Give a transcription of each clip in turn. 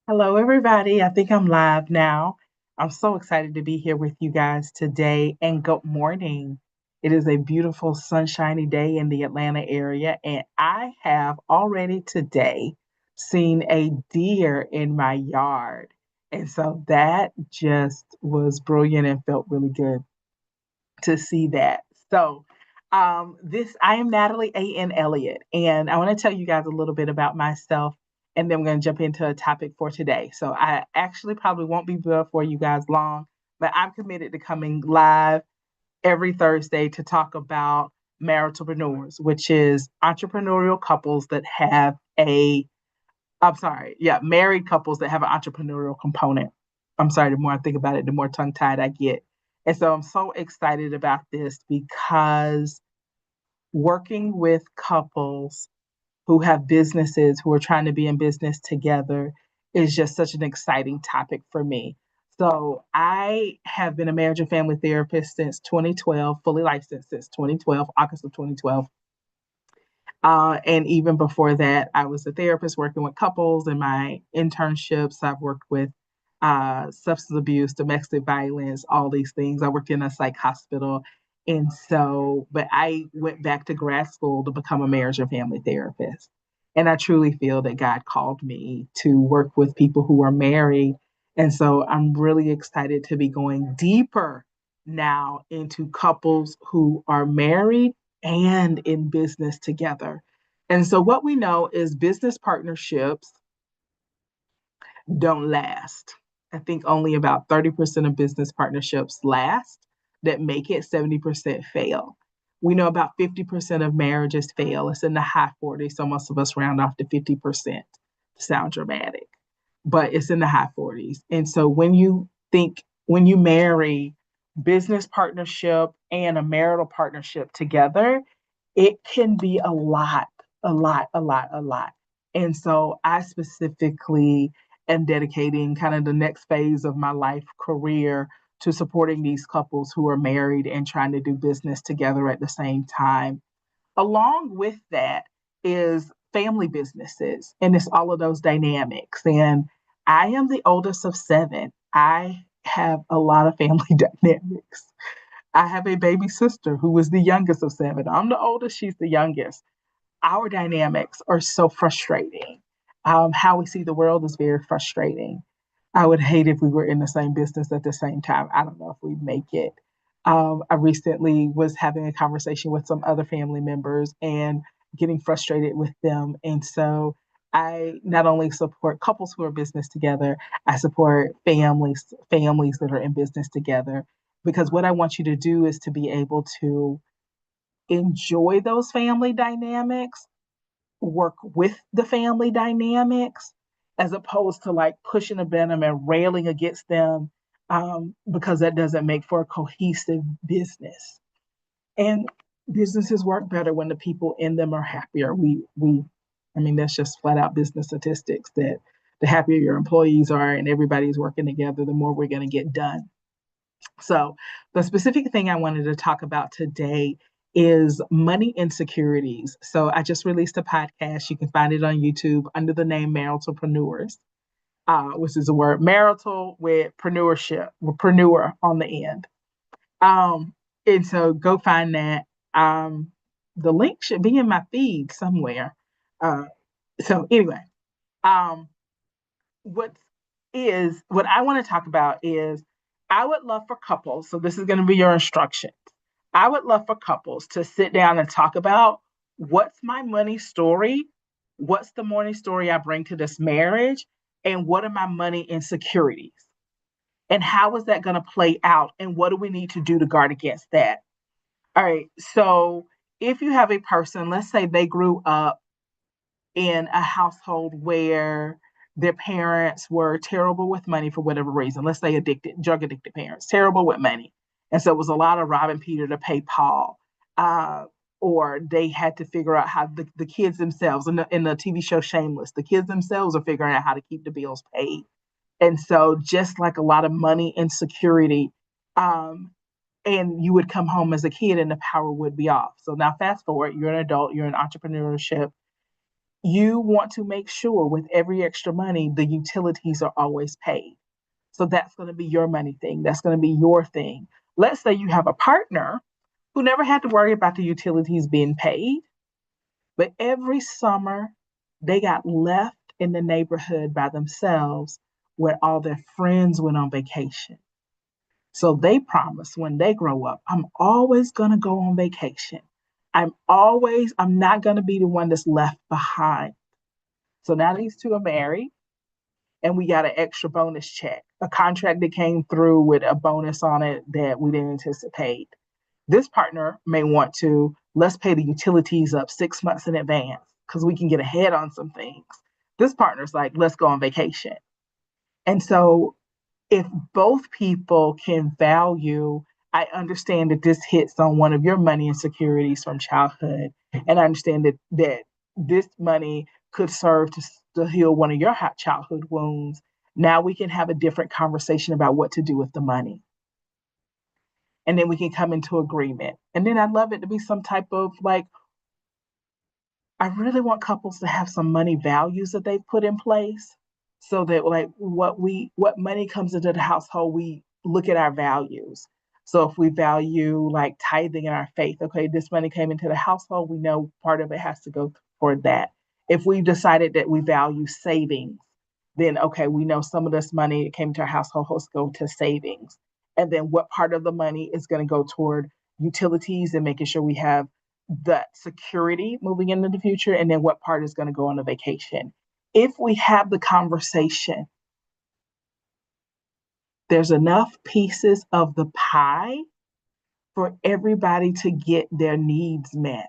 Hello, everybody. I think I'm live now. I'm so excited to be here with you guys today, and good morning. It is a beautiful, sunshiny day in the Atlanta area, and I have already today seen a deer in my yard. And so that just was brilliant and felt really good to see that. So, I am Natalie A in Elliott, and I want to tell you guys a little bit about myself, and then we're going to jump into a topic for today. So, I actually probably won't be before you guys long, but I'm committed to coming live every Thursday to talk about maritalpreneurs, which is entrepreneurial couples that have I'm sorry, yeah, married couples that have an entrepreneurial component. I'm sorry, the more I think about it, the more tongue tied I get. And so I'm so excited about this because working with couples who have businesses who are trying to be in business together is just such an exciting topic for me. So I have been a marriage and family therapist since 2012, fully licensed since 2012, August of 2012. And even before that, I was a therapist working with couples in my internships. I've worked with substance abuse, domestic violence, all these things. I worked in a psych hospital. And so, but I went back to grad school to become a marriage and family therapist. And I truly feel that God called me to work with people who are married. And so I'm really excited to be going deeper now into couples who are married and in business together. And so, what we know is business partnerships don't last. I think only about 30% of business partnerships last, that make it 70% fail. We know about 50% of marriages fail. It's in the high 40s, so most of us round off to 50% to sound dramatic, but it's in the high 40s. And so when you marry business partnership and a marital partnership together, it can be a lot, a lot. And so I specifically am dedicating kind of the next phase of my life career to supporting these couples who are married and trying to do business together at the same time. Along with that is family businesses, and it's all of those dynamics. And I am the oldest of seven. I have a lot of family dynamics. I have a baby sister who was the youngest of seven. I'm the oldest, she's the youngest. Our dynamics are so frustrating. How we see the world is very frustrating. I would hate if we were in the same business at the same time. I don't know if we'd make it. I recently was having a conversation with some other family members and getting frustrated with them. And so I not only support couples who are business together, I support families that are in business together. Because what I want you to do is to be able to enjoy those family dynamics, work with the family dynamics, as opposed to like pushing a venom and railing against them, because that doesn't make for a cohesive business. And businesses work better when the people in them are happier. I mean, that's just flat out business statistics that the happier your employees are and everybody's working together, the more we're going to get done. So, the specific thing I wanted to talk about today is money insecurities. So, I just released a podcast. You can find it on YouTube under the name Maritalpreneurs, which is a word marital with preneurship, with preneur on the end. Um, and so, go find that. The link should be in my feed somewhere. Uh, anyway, um, what what I want to talk about is I would love for couples, so this is going to be your instructions. I would love for couples to sit down and talk about what's my money story, what's the money story I bring to this marriage, and what are my money insecurities, and how is that going to play out, and what do we need to do to guard against that? All right, so if you have a person, let's say they grew up in a household where their parents were terrible with money for whatever reason. Let's say drug addicted parents, terrible with money. And so it was a lot of robbing Peter to pay Paul. Uh, or they had to figure out how the kids themselves, in the TV show Shameless, the kids themselves are figuring out how to keep the bills paid. And so just like a lot of money insecurity, um, and you would come home as a kid and the power would be off. So now fast forward, you're an adult, you're in entrepreneurship, You want to make sure with every extra money, the utilities are always paid. So that's going to be your money thing. That's going to be your thing. Let's say you have a partner who never had to worry about the utilities being paid, but every summer they got left in the neighborhood by themselves where all their friends went on vacation. So they promise when they grow up, I'm always going to go on vacation. I'm not going to be the one that's left behind. So now these two are married and we got an extra bonus check, a contract that came through with a bonus on it that we didn't anticipate. This partner may want to, let's pay the utilities up 6 months in advance because we can get ahead on some things. This partner's like, let's go on vacation. And so if both people can value, I understand that this hits on one of your money insecurities from childhood, and I understand that this money could serve to heal one of your childhood wounds. Now we can have a different conversation about what to do with the money. And then we can come into agreement. And then I'd love it to be some type of like, I really want couples to have some money values that they've put in place so that like what money comes into the household, we look at our values. So if we value like tithing in our faith, okay, this money came into the household, we know part of it has to go toward that. If we decided that we value savings, then okay, we know some of this money that came into our household has to go to savings. And then what part of the money is going to go toward utilities and making sure we have the security moving into the future, and then what part is going to go on a vacation. If we have the conversation, there's enough pieces of the pie for everybody to get their needs met.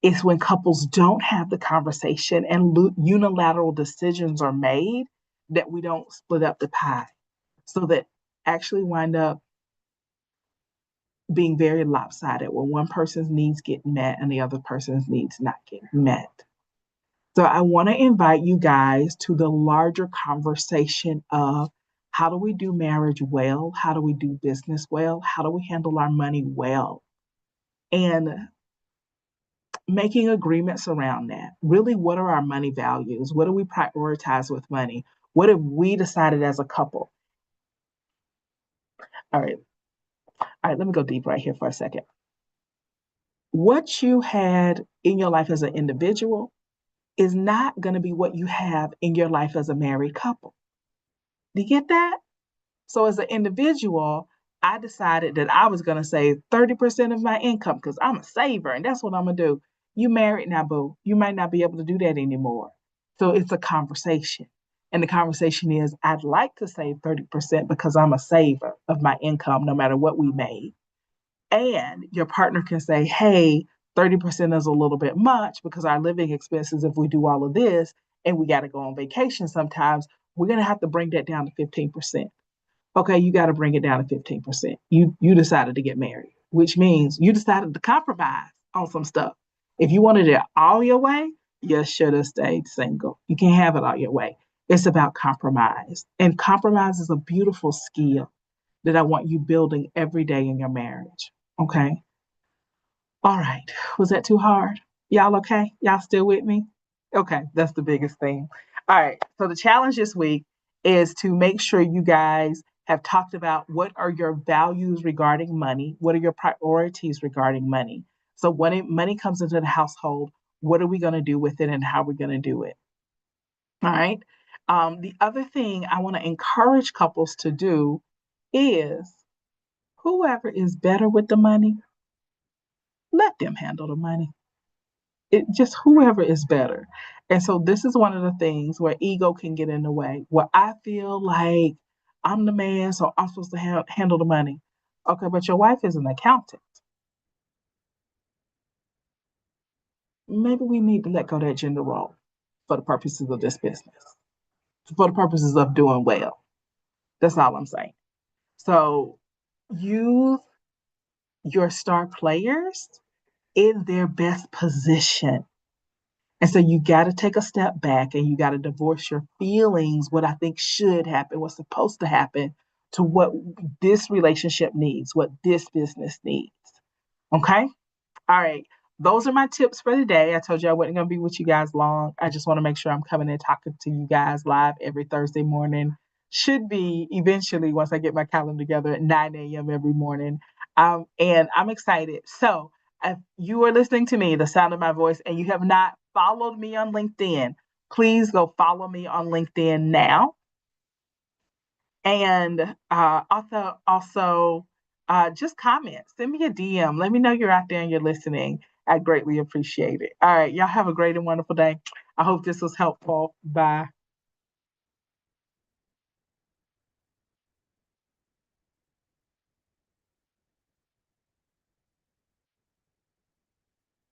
It's when couples don't have the conversation and unilateral decisions are made that we don't split up the pie. So that actually wind up being very lopsided where one person's needs get met and the other person's needs not get met. So I want to invite you guys to the larger conversation of how do we do marriage well? How do we do business well? How do we handle our money well? And making agreements around that. Really, what are our money values? What do we prioritize with money? What have we decided as a couple? All right. All right, let me go deep right here for a second. What you had in your life as an individual is not going to be what you have in your life as a married couple. Do you get that? So as an individual, I decided that I was going to save 30% of my income because I'm a saver and that's what I'm going to do. You married now, boo. You might not be able to do that anymore. So it's a conversation. And the conversation is I'd like to save 30% because I'm a saver of my income no matter what we made. And your partner can say, hey, 30% is a little bit much because our living expenses, if we do all of this and we got to go on vacation sometimes, we're going to have to bring that down to 15%. Okay, you got to bring it down to 15%. You decided to get married, which means you decided to compromise on some stuff. If you wanted it all your way, you should have stayed single. You can't have it all your way. It's about compromise. And compromise is a beautiful skill that I want you building every day in your marriage. Okay. All right. Was that too hard? Y'all okay? Y'all still with me? Okay, that's the biggest thing. All right. So the challenge this week is to make sure you guys have talked about what are your values regarding money? What are your priorities regarding money? So when money comes into the household, what are we going to do with it and how are we going to do it? All right. The other thing I want to encourage couples to do is whoever is better with the money, let them handle the money. It just whoever is better. And so this is one of the things where ego can get in the way, where I feel like I'm the man, so I'm supposed to handle the money. Okay, but your wife is an accountant. Maybe we need to let go of that gender role for the purposes of this business, for the purposes of doing well. That's all I'm saying. So use your star players in their best position. And so you got to take a step back and you got to divorce your feelings, what I think should happen, what's supposed to happen, to what this relationship needs, what this business needs. Okay? All right. those are my tips for today. I told you I wasn't going to be with you guys long. I just want to make sure I'm coming and talking to you guys live every Thursday morning. Should be eventually once I get my calendar together at 9 a.m. every morning. And I'm excited. So if you are listening to me, the sound of my voice, and you have not followed me on LinkedIn, please go follow me on LinkedIn now. And also, just comment, send me a DM. Let me know you're out there and you're listening. I greatly appreciate it. All right, y'all have a great and wonderful day. I hope this was helpful. Bye.